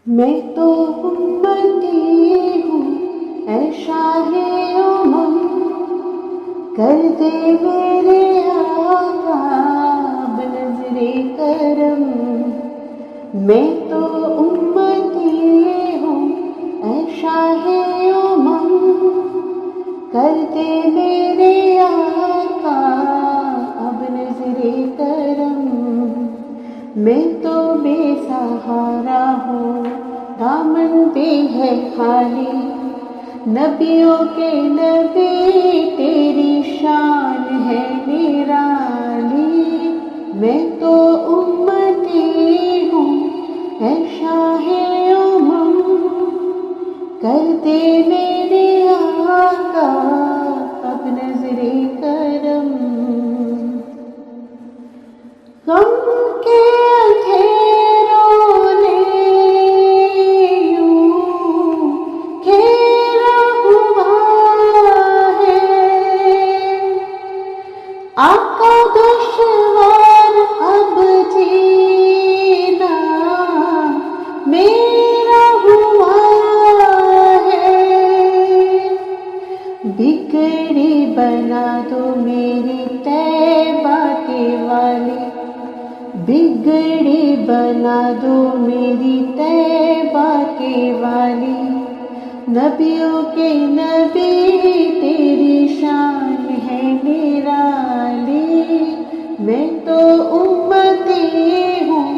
میں تو امتی ہوں اے شاہ امم، کر دے میرے آقا بنظر کرم۔ میں تو امتی ہوں اے شاہ امم، کر دے میرے آقا اب نظر کرم۔ میں تو بے سہارا ہوں، دامن بھی ہے خالی، نبیوں کے نبی تیری شان ہے نرالی۔ میں تو امتی ہوں اے شاہ امم، کر دے میرے آقا اب نظر کرم۔ غم کے اندھیروں نے یوں گھیرا ہوا ہے، آقا دشوار اب جینا میرا ہوا ہے۔ بگڑی بنا دو میری طیبہ کے والی، بگڑی بنا دو میری طیبہ کے والی، نبیوں کے نبی تیری شان ہے نرالی۔ میں تو امتی ہوں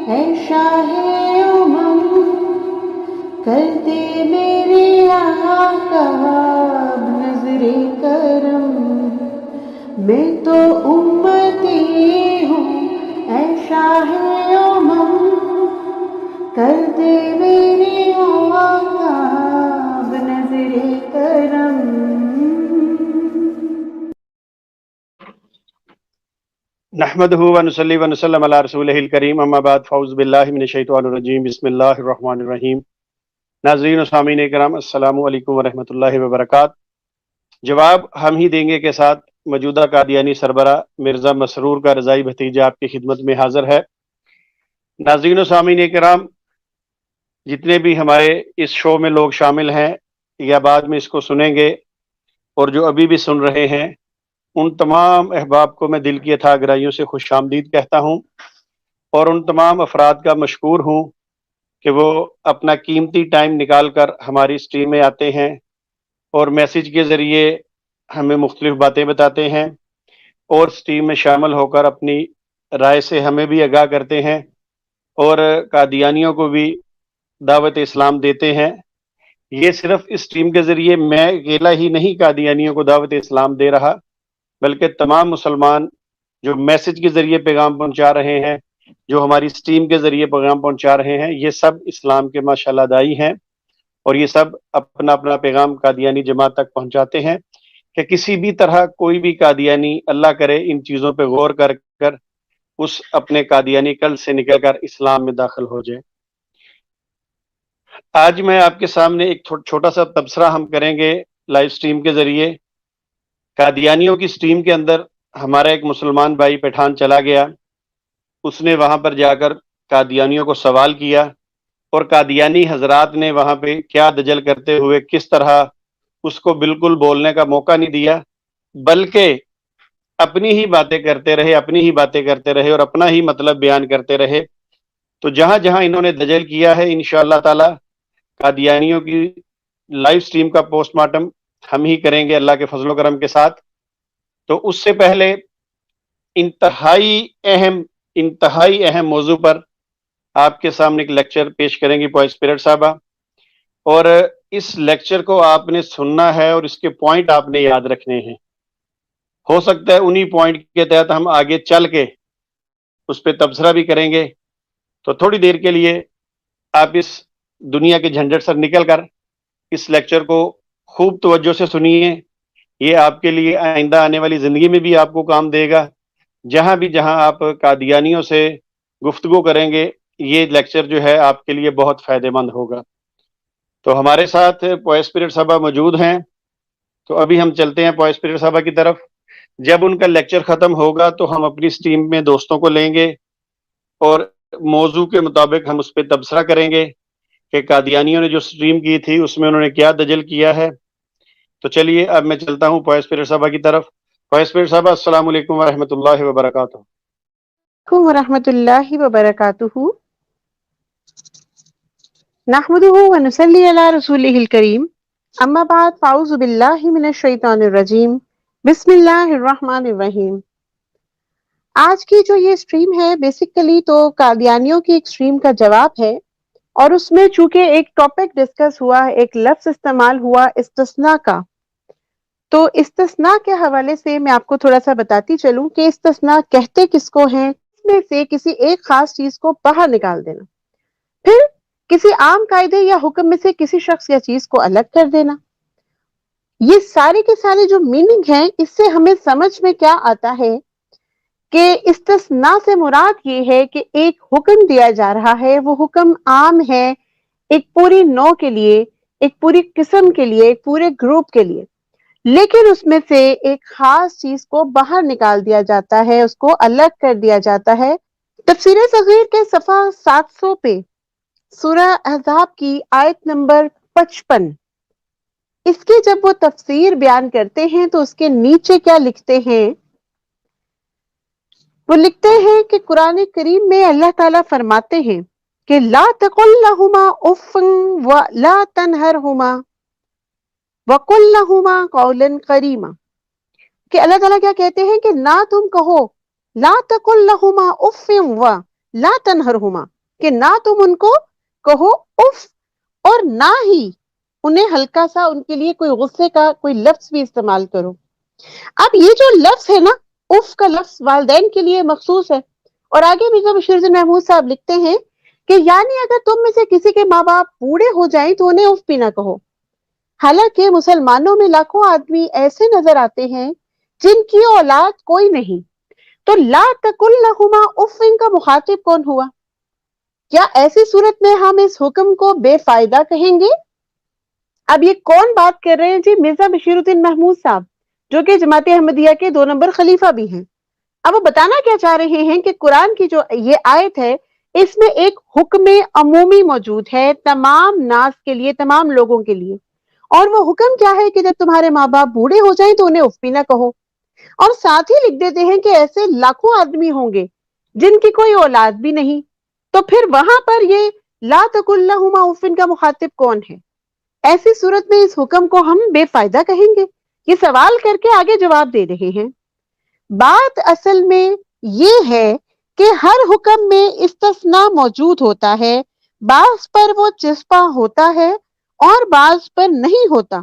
اے شاہ امم، کر دے میرے آقا اب نظر کرم۔ میں تو امتی ہوں اے شاہ امم، کر دے میرے آقا اب نظر کرم۔ نحمده ونصلي ونسلم على رسوله الكريم اما بعد فاعوذ باللہ من الشیطان الرجیم بسم اللہ الرحمن الرحیم۔ ناظرین و سامعین کرام، السلام علیکم ورحمۃ اللہ وبرکاتہ۔ جواب ہم ہی دیں گے کے ساتھ موجودہ قادیانی سربراہ مرزا مسرور کا رضائی بھتیجا آپ کی خدمت میں حاضر ہے۔ ناظرین و سامعین کرام، جتنے بھی ہمارے اس شو میں لوگ شامل ہیں یا بعد میں اس کو سنیں گے اور جو ابھی بھی سن رہے ہیں، ان تمام احباب کو میں دل کی اتھا گہرائیوں سے خوش آمدید کہتا ہوں، اور ان تمام افراد کا مشکور ہوں کہ وہ اپنا قیمتی ٹائم نکال کر ہماری اسٹریم میں آتے ہیں اور میسیج کے ذریعے ہمیں مختلف باتیں بتاتے ہیں، اور اسٹریم میں شامل ہو کر اپنی رائے سے ہمیں بھی آگاہ کرتے ہیں اور قادیانیوں کو بھی دعوت اسلام دیتے ہیں۔ یہ صرف اس ٹیم کے ذریعے میں اکیلا ہی نہیں قادیانیوں کو دعوت اسلام دے رہا، بلکہ تمام مسلمان جو میسج کے ذریعے پیغام پہنچا رہے ہیں، جو ہماری اسٹریم کے ذریعے پیغام پہنچا رہے ہیں، یہ سب اسلام کے ماشاءاللہ داعی ہیں، اور یہ سب اپنا اپنا پیغام قادیانی جماعت تک پہنچاتے ہیں کہ کسی بھی طرح کوئی بھی قادیانی اللہ کرے ان چیزوں پہ غور کر کر اس اپنے قادیانی کل سے نکل کر اسلام میں داخل ہو جائے۔ آج میں آپ کے سامنے ایک چھوٹا سا تبصرہ ہم کریں گے لائیو سٹریم کے ذریعے۔ قادیانیوں کی سٹریم کے اندر ہمارا ایک مسلمان بھائی پٹھان چلا گیا، اس نے وہاں پر جا کر قادیانیوں کو سوال کیا، اور قادیانی حضرات نے وہاں پہ کیا دجل کرتے ہوئے کس طرح اس کو بالکل بولنے کا موقع نہیں دیا، بلکہ اپنی ہی باتیں کرتے رہے اور اپنا ہی مطلب بیان کرتے رہے۔ تو جہاں جہاں انہوں نے دجل کیا ہے، انشاءاللہ تعالی قادیانیوں کی لائیو سٹریم کا پوسٹ مارٹم ہم ہی کریں گے اللہ کے فضل و کرم کے ساتھ۔ تو اس سے پہلے انتہائی اہم موضوع پر آپ کے سامنے ایک لیکچر پیش کریں گی پوائس اسپرٹ صاحبہ، اور اس لیکچر کو آپ نے سننا ہے اور اس کے پوائنٹ آپ نے یاد رکھنے ہیں۔ ہو سکتا ہے انہی پوائنٹ کے تحت ہم آگے چل کے اس پہ تبصرہ بھی کریں گے۔ تو تھوڑی دیر کے لیے آپ اس دنیا کے جھنجھٹ سے نکل کر اس لیکچر کو خوب توجہ سے سنیے، یہ آپ کے لیے آئندہ آنے والی زندگی میں بھی آپ کو کام دے گا۔ جہاں آپ قادیانیوں سے گفتگو کریں گے، یہ لیکچر جو ہے آپ کے لیے بہت فائدہ مند ہوگا۔ تو ہمارے ساتھ پوائس اسپرٹ صاحبہ موجود ہیں، تو ابھی ہم چلتے ہیں پوائس اسپرٹ صاحبہ کی طرف۔ جب ان کا لیکچر ختم ہوگا تو ہم اپنی سٹریم میں دوستوں کو لیں گے اور موضوع کے مطابق ہم اس پہ تبصرہ کریں گے۔ کہ قادیانیوں نے جو سٹریم کی تھی اس میں انہوں نے کیا دجل کیا ہے. تو چلیے اب میں چلتا ہوں فوائز پیر صاحبہ کی طرف. فوائز پیر صاحبہ السلام علیکم ورحمۃ اللہ وبرکاتہ. ورحمۃ اللہ وبرکاتہ. نحمده ونصلی علی رسولہ الکریم. اما بعد فاعوذ باللہ من الشیطان الرجیم. بسم اللہ الرحمن الرحیم. آج کی جو یہ سٹریم ہے بیسیکلی تو قادیانیوں کی ایک سٹریم کا جواب ہے، اور اس میں چونکہ ایک ٹاپک ڈسکس ہوا، ایک لفظ استعمال ہوا استثناء کا، تو استثناء کے حوالے سے میں آپ کو تھوڑا سا بتاتی چلوں کہ استثناء کہتے کس کو ہیں. اس میں سے کسی ایک خاص چیز کو باہر نکال دینا، پھر کسی عام قاعدے یا حکم میں سے کسی شخص یا چیز کو الگ کر دینا. یہ سارے کے سارے جو میننگ ہیں، اس سے ہمیں سمجھ میں کیا آتا ہے کہ استثناء سے مراد یہ ہے کہ ایک حکم دیا جا رہا ہے، وہ حکم عام ہے ایک پوری نوع کے لیے، ایک پوری قسم کے لیے، ایک پورے گروپ کے لیے، لیکن اس میں سے ایک خاص چیز کو باہر نکال دیا جاتا ہے، اس کو الگ کر دیا جاتا ہے. تفسیر صغیر کے صفحہ 700 پہ سورہ احزاب کی آیت نمبر 55، اس کی جب وہ تفسیر بیان کرتے ہیں تو اس کے نیچے کیا لکھتے ہیں؟ وہ لکھتے ہیں کہ قرآن کریم میں اللہ تعالیٰ فرماتے ہیں کہ لا تقل لہما اف ولا تنہرہما وقل لہما قولا کریما، کہ اللہ تعالیٰ کیا کہتے ہیں کہ نہ تم کہو، لا تقل لہما اف ولا تنہرہما، کہ نہ تم ان کو کہو اف، اور نہ ہی انہیں ہلکا سا ان کے لیے کوئی غصے کا کوئی لفظ بھی استعمال کرو. اب یہ جو لفظ ہے نا، اف کا لفظ والدین کے لیے مخصوص ہے، اور آگے مرزا بشیر الدین محمود صاحب لکھتے ہیں کہ یعنی اگر تم میں سے کسی کے ماں باپ بوڑھے ہو جائیں تو انہیں اف بھی نہ کہو. حالانکہ مسلمانوں میں لاکھوں آدمی ایسے نظر آتے ہیں جن کی اولاد کوئی نہیں، تو لا تقل لہما اف کا مخاطب کون ہوا؟ کیا ایسی صورت میں ہم اس حکم کو بے فائدہ کہیں گے؟ اب یہ کون بات کر رہے ہیں جی؟ مرزا بشیر الدین محمود صاحب، جو کہ جماعت احمدیہ کے 2 نمبر خلیفہ بھی ہیں. اب وہ بتانا کیا چاہ رہے ہیں کہ قرآن کی جو یہ آیت ہے اس میں ایک حکم عمومی موجود ہے تمام ناس کے لیے، تمام لوگوں کے لیے، اور وہ حکم کیا ہے کہ جب تمہارے ماں باپ بوڑھے ہو جائیں تو انہیں اف بھی نہ کہو. اور ساتھ ہی لکھ دیتے ہیں کہ ایسے لاکھوں آدمی ہوں گے جن کی کوئی اولاد بھی نہیں، تو پھر وہاں پر یہ لا تقل لہما اف کا مخاطب کون ہے؟ ایسی صورت میں اس حکم کو ہم بے فائدہ کہیں گے؟ یہ سوال کر کے آگے جواب دے رہے ہیں. بات اصل میں یہ ہے کہ ہر حکم میں استثناء موجود ہوتا ہے، بعض پر وہ چسپاں ہوتا ہے اور بعض پر نہیں ہوتا،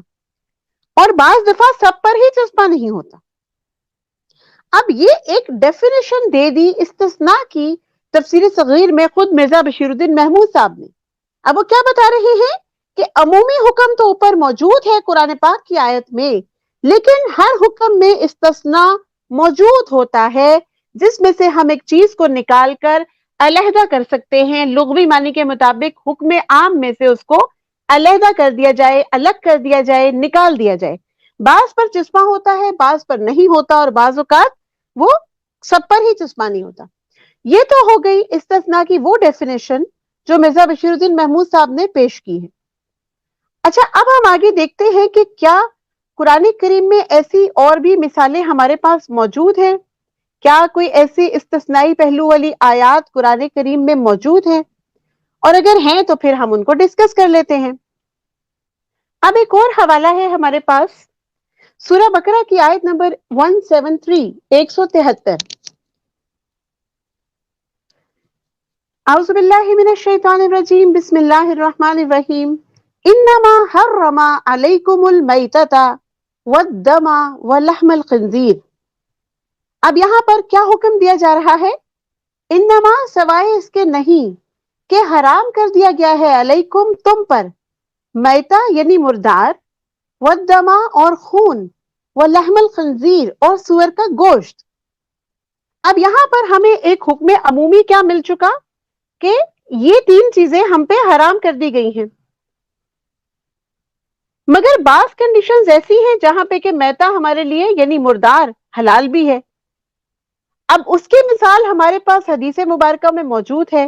اور بعض دفعہ سب پر ہی چسپاں نہیں ہوتا. اب یہ ایک ڈیفینیشن دے دی استثناء کی تفسیر صغیر میں خود مرزا بشیر الدین محمود صاحب نے. اب وہ کیا بتا رہے ہیں کہ عمومی حکم تو اوپر موجود ہے قرآن پاک کی آیت میں، لیکن ہر حکم میں استثناء موجود ہوتا ہے جس میں سے ہم ایک چیز کو نکال کر علیحدہ کر سکتے ہیں. لغوی معنی کے مطابق حکم عام میں سے اس کو علیحدہ کر دیا جائے، الگ کر دیا جائے، نکال دیا جائے. بعض پر چسپاں ہوتا ہے، بعض پر نہیں ہوتا، اور بعض اوقات وہ سب پر ہی چسپاں نہیں ہوتا. یہ تو ہو گئی استثناء کی وہ ڈیفینیشن جو مرزا بشیر الدین محمود صاحب نے پیش کی ہے. اچھا، اب ہم آگے دیکھتے ہیں کہ کیا قرآن کریم میں ایسی اور بھی مثالیں ہمارے پاس موجود ہیں؟ کیا کوئی ایسی استثنائی پہلو والی آیات قرآن کریم میں موجود ہیں؟ اور اگر ہیں تو پھر ہم ان کو ڈسکس کر لیتے ہیں. اب ایک اور حوالہ ہے ہمارے پاس، سورہ بقرہ کی آیت نمبر 173 173. اعوذ باللہ من الشیطان الرجیم، بسم اللہ الرحمن الرحیم. انما حرم علیکم المیتۃ والدم ولحم الخنزیر. اب یہاں پر کیا حکم دیا جا رہا ہے؟ انما سوائے اس کے نہیں کہ حرام کر دیا گیا ہے علیکم تم پر، میتہ یعنی مردار، والدم اور خون، ولحم الخنزیر اور سور کا گوشت. اب یہاں پر ہمیں ایک حکم عمومی کیا مل چکا کہ یہ 3 چیزیں ہم پہ حرام کر دی گئی ہیں. مگر بعض کنڈیشنز ایسی ہیں جہاں پہ کہ میتہ ہمارے لیے یعنی مردار حلال بھی ہے. اب اس کی مثال ہمارے پاس حدیث مبارکہ میں موجود ہے.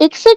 61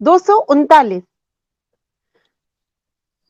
239।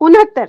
69।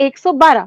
112,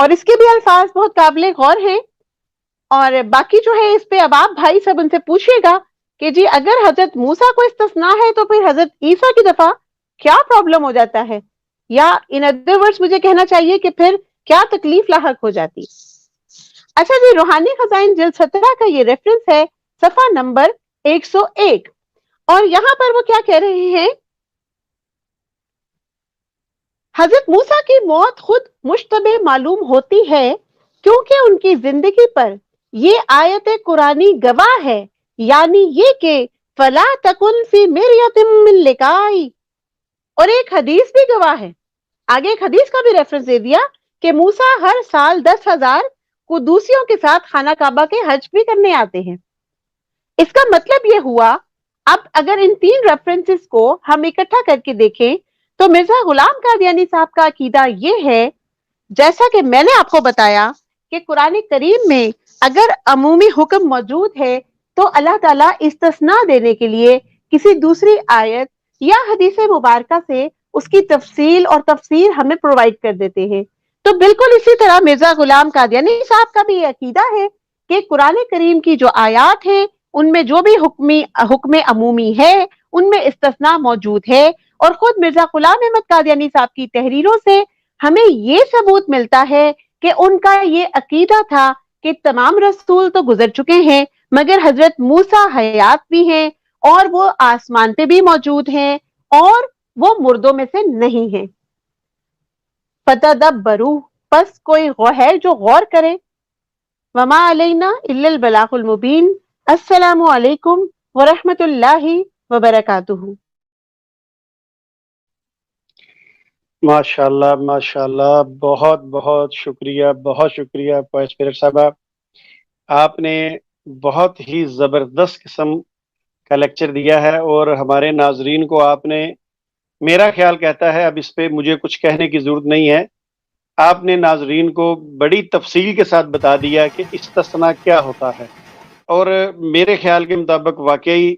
اور اس کے بھی الفاظ بہت قابل غور ہیں. اور باقی جو ہے اس پہ اب آپ بھائی سب ان سے پوچھیے گا کہ جی اگر حضرت موسیٰ کو استثناء ہے تو پھر حضرت عیسیٰ کی دفعہ کیا پرابلم ہو جاتا ہے, یا ان ادر ورڈز مجھے کہنا چاہیے کہ پھر کیا تکلیف لاحق ہو جاتی. اچھا جی, روحانی خزائن جلد 17 کا یہ ریفرنس ہے صفحہ نمبر 101, اور یہاں پر وہ کیا کہہ رہے ہیں, حضرت موسیٰ کی موت خود مشتبہ معلوم ہوتی ہے کیونکہ ان کی زندگی پر یہ آیت قرآنی گواہ ہے, یعنی یہ کہ فلا تکن فی مریۃ من لقائی, اور ایک حدیث بھی گواہ ہے. آگے ایک حدیث کا بھی ریفرنس دے دیا کہ موسیٰ ہر سال 10,000 قدوسیوں کے ساتھ خانہ کعبہ کے حج بھی کرنے آتے ہیں. اس کا مطلب یہ ہوا, اب اگر ان 3 ریفرنسز کو ہم اکٹھا کر کے دیکھیں تو مرزا غلام قادیانی صاحب کا عقیدہ یہ ہے, جیسا کہ میں نے آپ کو بتایا کہ قرآن کریم میں اگر عمومی حکم موجود ہے تو اللہ تعالیٰ استثناء دینے کے لیے کسی دوسری آیت یا حدیث مبارکہ سے اس کی تفصیل اور تفسیر ہمیں پرووائڈ کر دیتے ہیں. تو بالکل اسی طرح مرزا غلام قادیانی صاحب کا بھی یہ عقیدہ ہے کہ قرآن کریم کی جو آیات ہیں ان میں جو بھی حکم عمومی ہے ان میں استثناء موجود ہے, اور خود مرزا غلام احمد قادیانی صاحب کی تحریروں سے ہمیں یہ ثبوت ملتا ہے کہ ان کا یہ عقیدہ تھا کہ تمام رسول تو گزر چکے ہیں مگر حضرت موسیٰ حیات بھی ہیں اور وہ آسمان پہ بھی موجود ہیں اور وہ مردوں میں سے نہیں ہیں. فتدبروا, پس کوئی ہے جو غور کرے. وما علینا الا البلاغ المبین. السلام علیکم ورحمۃ اللہ وبرکاتہ. ماشاء اللہ, بہت بہت شکریہ فائز پیرٹ صاحبہ. آپ نے بہت ہی زبردست قسم کا لیکچر دیا ہے اور ہمارے ناظرین کو آپ نے, میرا خیال کہتا ہے اب اس پہ مجھے کچھ کہنے کی ضرورت نہیں ہے, آپ نے ناظرین کو بڑی تفصیل کے ساتھ بتا دیا کہ استثناء کیا ہوتا ہے. اور میرے خیال کے مطابق واقعی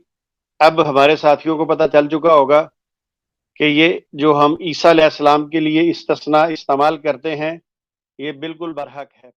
اب ہمارے ساتھیوں کو پتہ چل چکا ہوگا کہ یہ جو ہم عیسیٰ علیہ السلام کے لیے استثناء استعمال کرتے ہیں یہ بالکل برحق ہے.